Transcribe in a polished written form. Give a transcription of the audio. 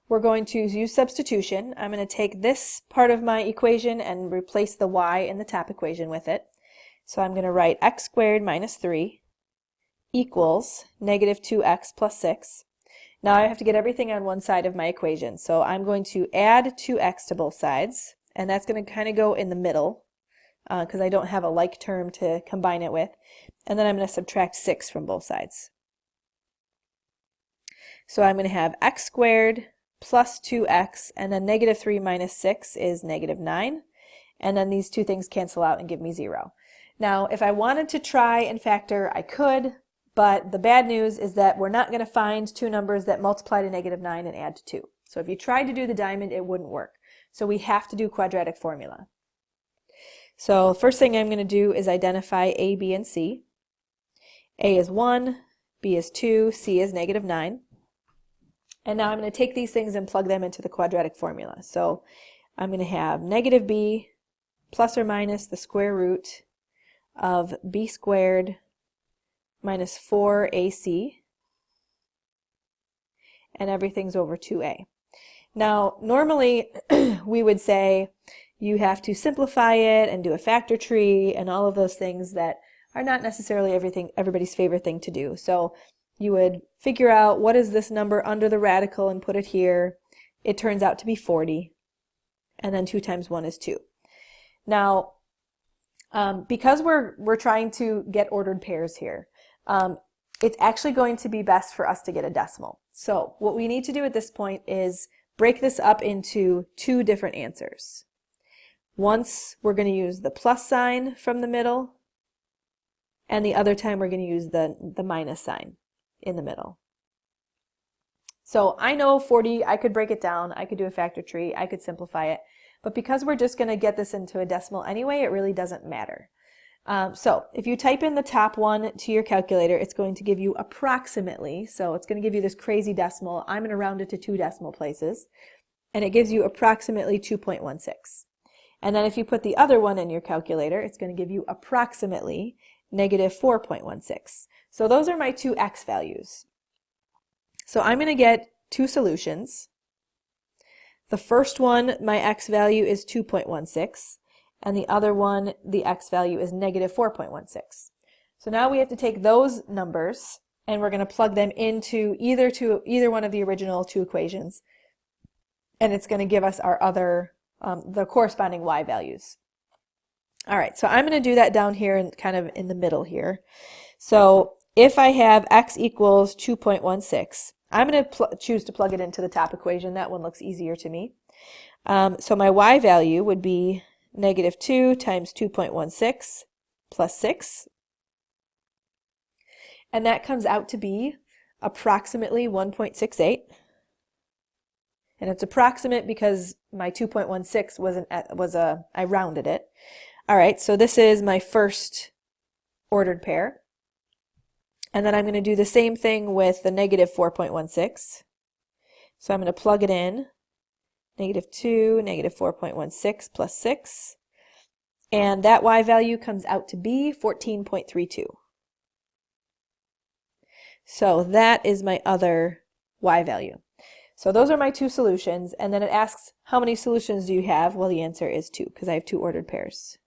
we're going to use substitution. I'm going to take this part of my equation and replace the y in the top equation with it. So I'm going to write x squared minus 3 equals negative 2x plus 6. Now I have to get everything on one side of my equation. So I'm going to add 2x to both sides, and that's going to kind of go in the middle because I don't have a like term to combine it with. And then I'm going to subtract 6 from both sides. So I'm going to have x squared plus 2x, and then negative 3 minus 6 is negative 9. And then these two things cancel out and give me 0. Now, if I wanted to try and factor, I could, but the bad news is that we're not going to find two numbers that multiply to negative 9 and add to 2. So if you tried to do the diamond, it wouldn't work. So we have to do quadratic formula. So first thing I'm going to do is identify a, b, and c. A is 1, b is 2, c is negative 9. And now I'm going to take these things and plug them into the quadratic formula. So I'm going to have negative b plus or minus the square root of b squared minus 4ac, and everything's over 2a. Now, normally we would say you have to simplify it and do a factor tree and all of those things that are not necessarily everybody's favorite thing to do. So you would figure out what is this number under the radical and put it here. It turns out to be 40, and then 2 times 1 is 2. Now, because we're trying to get ordered pairs here, it's actually going to be best for us to get a decimal. So what we need to do at this point is break this up into two different answers. Once we're going to use the plus sign from the middle, and the other time we're going to use the minus sign in the middle. So I know 40, I could break it down, I could do a factor tree, I could simplify it, but because we're just going to get this into a decimal anyway, it really doesn't matter. So if you type in the top one to your calculator, it's going to give you approximately, so it's going to give you this crazy decimal. I'm going to round it to 2 decimal places, and it gives you approximately 2.16. And then if you put the other one in your calculator, it's going to give you approximately negative 4.16. So those are my two x values. So I'm going to get two solutions. The first one, my x value is 2.16. And the other one, the x value is negative 4.16. So now we have to take those numbers and we're going to plug them into either one of the original two equations, and it's going to give us our other the corresponding y values. All right, so I'm going to do that down here and kind of in the middle here. So if I have x equals 2.16, I'm going to choose to plug it into the top equation. That one looks easier to me. So my y value would be negative 2 times 2.16 plus 6. And that comes out to be approximately 1.68. And it's approximate because my 2.16 I rounded it. All right, so this is my first ordered pair. And then I'm going to do the same thing with the negative 4.16. So I'm going to plug it in. Negative 2, negative 4.16 plus 6. And that y value comes out to be 14.32. So that is my other y value. So those are my two solutions. And then it asks, how many solutions do you have? Well, the answer is 2, because I have 2 ordered pairs.